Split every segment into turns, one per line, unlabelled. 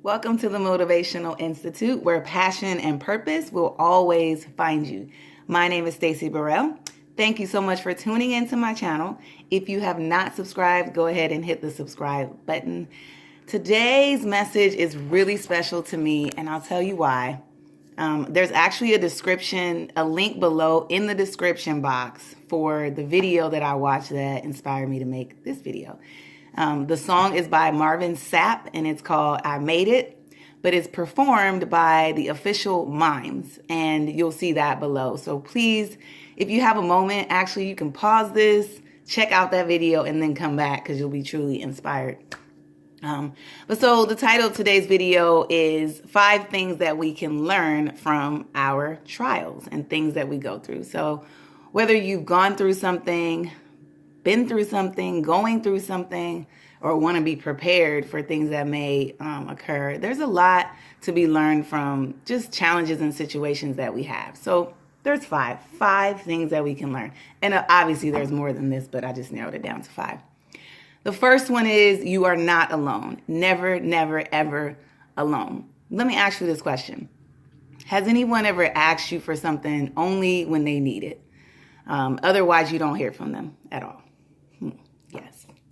Welcome to the Motivational Institute, where passion and purpose will always find you. My name is Stacey Burrell. Thank you so much for tuning into my channel. If you have not subscribed, go ahead and hit the subscribe button. Today's message is really special to me, and I'll tell you why. There's actually a link below in the description box for the video that I watched that inspired me to make this video. The song is by Marvin Sapp, and it's called I Made It, but it's performed by the official Mimes, and you'll see that below. So please, if you have a moment, actually you can pause this, check out that video, and then come back because you'll be truly inspired. So the title of today's video is 5 things that we can learn from our trials and things that we go through. So whether you've gone through something, been through something, going through something, or want to be prepared for things that may occur, there's a lot to be learned from just challenges and situations that we have. So there's five things that we can learn. And obviously there's more than this, but I just narrowed it down to 5. The first one is you are not alone. Never, never, ever alone. Let me ask you this question. Has anyone ever asked you for something only when they need it? Otherwise, you don't hear from them at all.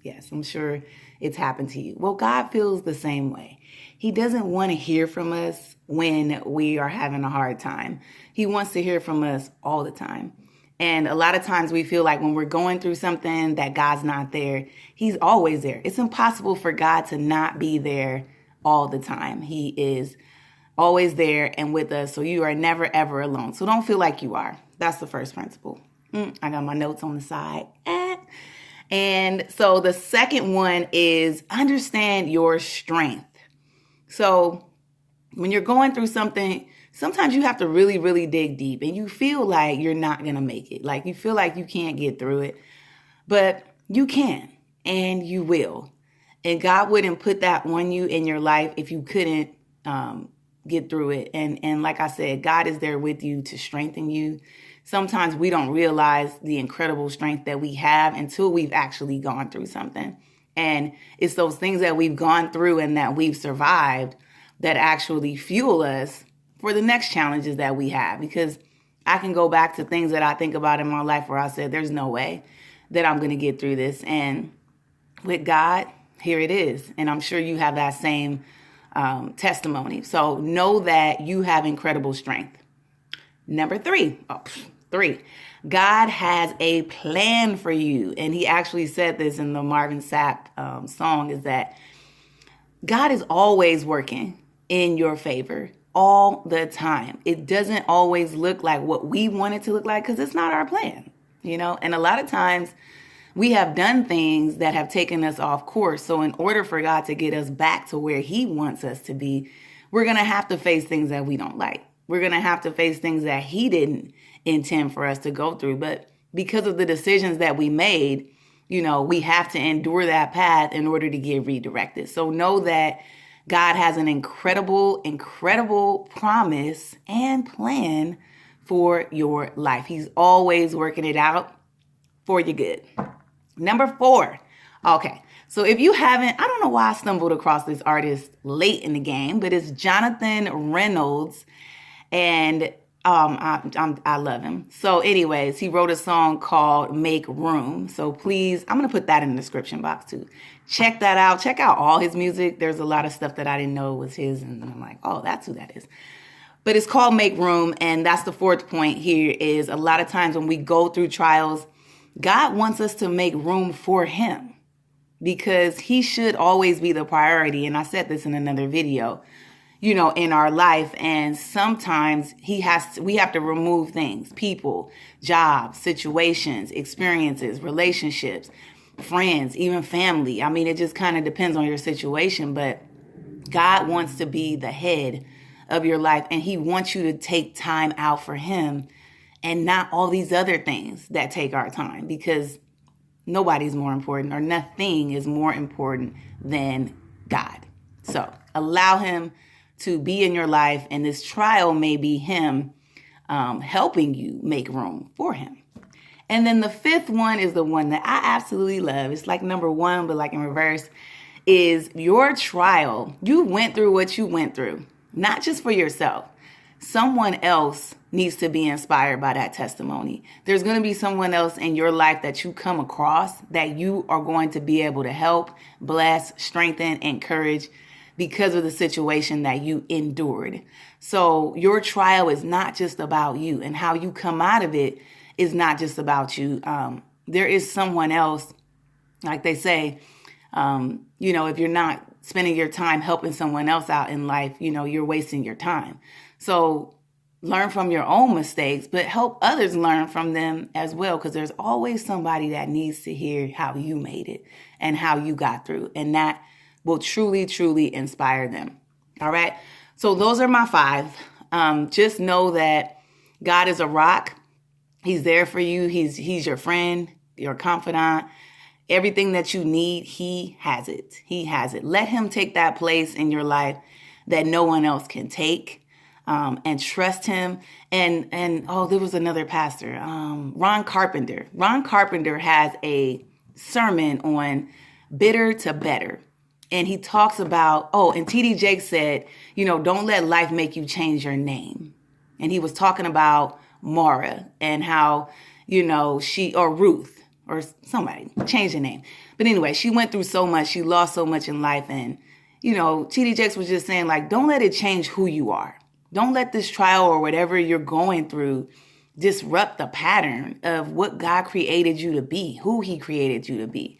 Yes, I'm sure it's happened to you. Well, God feels the same way. He doesn't want to hear from us when we are having a hard time. He wants to hear from us all the time. And a lot of times we feel like when we're going through something that God's not there, He's always there. It's impossible for God to not be there all the time. He is always there and with us. So you are never, ever alone. So don't feel like you are. That's the first principle. I got my notes on the side. And so the second one is understand your strength. So when you're going through something, sometimes you have to really, really dig deep and you feel like you're not going to make it. Like you feel like you can't get through it, but you can and you will. And God wouldn't put that on you in your life if you couldn't get through it. And like I said, God is there with you to strengthen you. Sometimes we don't realize the incredible strength that we have until we've actually gone through something. And it's those things that we've gone through and that we've survived that actually fuel us for the next challenges that we have. Because I can go back to things that I think about in my life where I said, there's no way that I'm going to get through this. And with God, here it is. And I'm sure you have that same testimony. So know that you have incredible strength. Number 3. God has a plan for you. And he actually said this in the Marvin Sapp song, is that God is always working in your favor all the time. It doesn't always look like what we want it to look like because it's not our plan, And a lot of times we have done things that have taken us off course. So in order for God to get us back to where he wants us to be, we're going to have to face things that we don't like. We're going to have to face things that he didn't intend for us to go through. But because of the decisions that we made, we have to endure that path in order to get redirected. So know that God has an incredible, incredible promise and plan for your life. He's always working it out for your good. Number 4. Okay. So if you haven't, I don't know why I stumbled across this artist late in the game, but it's Jonathan Reynolds. And I love him. So anyways, he wrote a song called Make Room. So please, I'm going to put that in the description box too. Check that out. Check out all his music. There's a lot of stuff that I didn't know was his. And I'm like, oh, that's who that is. But it's called Make Room. And that's the 4th point here is a lot of times when we go through trials, God wants us to make room for him because he should always be the priority. And I said this in another video. In our life. And sometimes we have to remove things, people, jobs, situations, experiences, relationships, friends, even family. I mean, it just kind of depends on your situation, but God wants to be the head of your life. And he wants you to take time out for him and not all these other things that take our time, because nobody's more important or nothing is more important than God. So allow him to be in your life, and this trial may be him helping you make room for him. And then the 5th one is the one that I absolutely love. It's like number 1, but like in reverse. is your trial. You went through what you went through, not just for yourself. Someone else needs to be inspired by that testimony. There's going to be someone else in your life that you come across that you are going to be able to help, bless, strengthen, encourage because of the situation that you endured. So your trial is not just about you, and how you come out of it is not just about you. There is someone else, like they say, if you're not spending your time helping someone else out in life, you're wasting your time. So learn from your own mistakes, but help others learn from them as well, because there's always somebody that needs to hear how you made it and how you got through. And that will truly, truly inspire them. All right. So those are my 5. Just know that God is a rock. He's there for you. He's your friend, your confidant. Everything that you need, he has it. He has it. Let him take that place in your life that no one else can take. And trust him. And there was another pastor, Ron Carpenter. Ron Carpenter has a sermon on bitter to better. And he talks about, and TD Jakes said, don't let life make you change your name. And he was talking about Mara and how, Ruth or somebody changed her name. But anyway, she went through so much. She lost so much in life. And, TD Jakes was just saying, don't let it change who you are. Don't let this trial or whatever you're going through disrupt the pattern of what God created you to be, who he created you to be.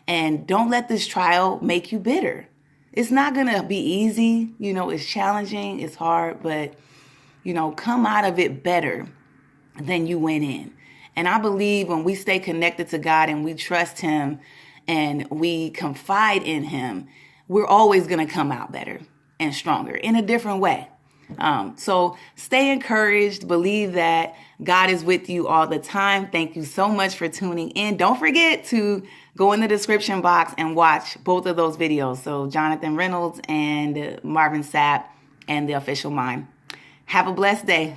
And don't let this trial make you bitter. It's not going to be easy. It's challenging. It's hard. But, come out of it better than you went in. And I believe when we stay connected to God and we trust him and we confide in him, we're always going to come out better and stronger in a different way. So stay encouraged. Believe that God is with you all the time. Thank you so much for tuning in. Don't forget to go in the description box and watch both of those videos. So Jonathan Reynolds and Marvin Sapp and the official Mime. Have a blessed day.